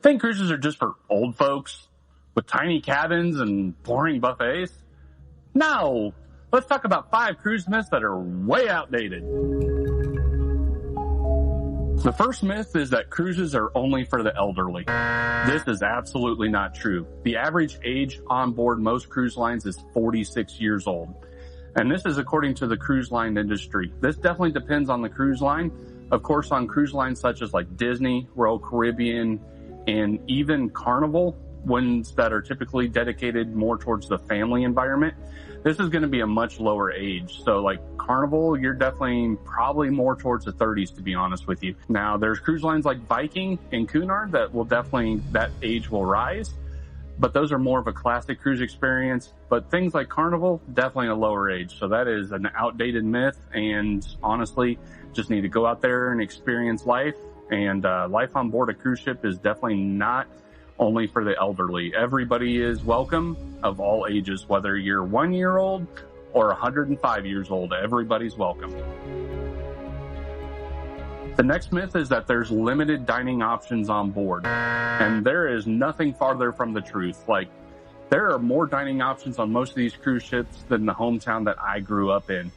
Think cruises are just for old folks with tiny cabins and boring buffets? No! Let's talk about 5 cruise myths that are way outdated. The first myth is that cruises are only for the elderly. This is absolutely not true. The average age on board most cruise lines is 46 years old. And this is according to the cruise line industry. This definitely depends on the cruise line. Of course, on cruise lines such as like Disney, Royal Caribbean, and even Carnival, ones that are typically dedicated more towards the family environment, this is going to be a much lower age. So like Carnival, you're definitely probably more towards the 30s, to be honest with you. Now there's cruise lines like Viking and Cunard that will definitely, that age will rise, but those are more of a classic cruise experience. But things like Carnival, definitely a lower age. So that is an outdated myth, and honestly, just need to go out there and experience life. And life on board a cruise ship is definitely not only for the elderly. Everybody is welcome of all ages, whether you're 1 year old or 105 years old, everybody's welcome. The next myth is that there's limited dining options on board, and there is nothing farther from the truth. Like, there are more dining options on most of these cruise ships than the hometown that I grew up in.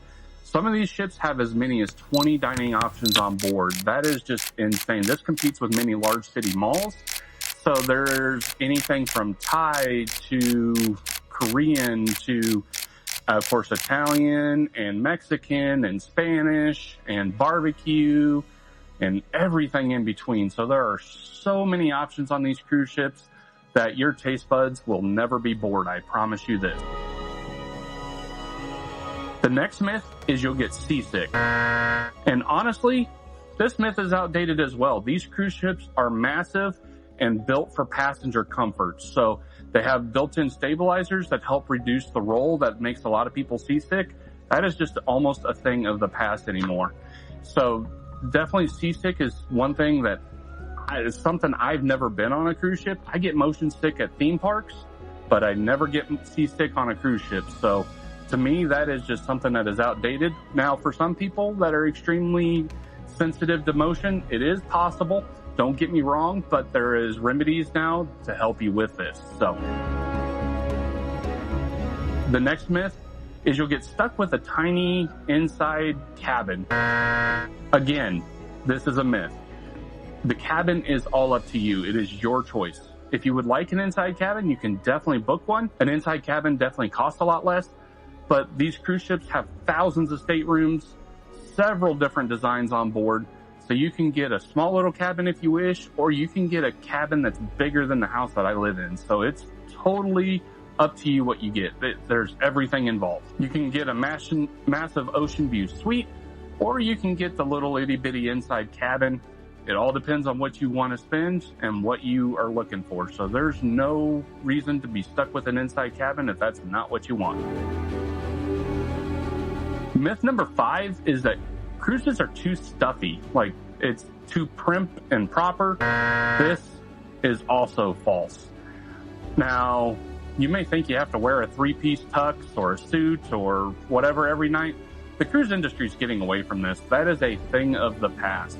Some of these ships have as many as 20 dining options on board. That is just insane. This competes with many large city malls. So there's anything from Thai to Korean to, of course, Italian and Mexican and Spanish and barbecue and everything in between. So there are so many options on these cruise ships that your taste buds will never be bored. I promise you this. The next myth is you'll get seasick. And honestly, this myth is outdated as well. These cruise ships are massive and built for passenger comfort. So they have built-in stabilizers that help reduce the roll that makes a lot of people seasick. That is just almost a thing of the past anymore. So definitely seasick is one thing that is something I've never been on a cruise ship. I get motion sick at theme parks, but I never get seasick on a cruise ship. So to me, that is just something that is outdated. Now, for some people that are extremely sensitive to motion, it is possible. Don't get me wrong, but there is remedies now to help you with this. So the next myth is you'll get stuck with a tiny inside cabin. Again, this is a myth. The cabin is all up to you. It is your choice. If you would like an inside cabin, you can definitely book one. An inside cabin definitely costs a lot less, but these cruise ships have thousands of staterooms, several different designs on board. So you can get a small little cabin if you wish, or you can get a cabin that's bigger than the house that I live in. So it's totally up to you what you get. There's everything involved. You can get a massive ocean view suite, or you can get the little itty bitty inside cabin. It all depends on what you want to spend and what you are looking for. So there's no reason to be stuck with an inside cabin if that's not what you want. Myth number 5 is that cruises are too stuffy, like it's too prim and proper. This is also false. Now, you may think you have to wear a 3-piece tux or a suit or whatever every night. The cruise industry is getting away from this. That is a thing of the past.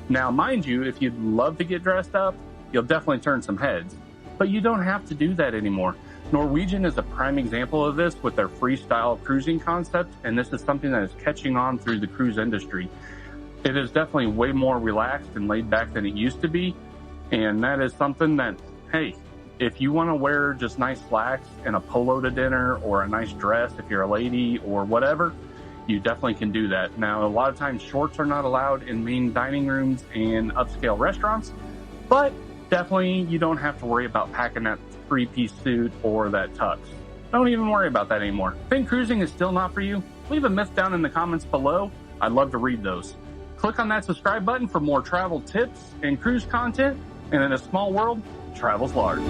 Now, mind you, if you'd love to get dressed up, you'll definitely turn some heads, but you don't have to do that anymore. Norwegian is a prime example of this with their freestyle cruising concept, and this is something that is catching on through the cruise industry. It is definitely way more relaxed and laid back than it used to be, and that is something that, hey, if you want to wear just nice slacks and a polo to dinner or a nice dress if you're a lady or whatever, you definitely can do that. Now, a lot of times shorts are not allowed in main dining rooms and upscale restaurants, but definitely you don't have to worry about packing that 3-piece suit or that tux. Don't even worry about that anymore. Think cruising is still not for you? Leave a myth down in the comments below. I'd love to read those. Click on that subscribe button for more travel tips and cruise content. And in a small world, travel's large.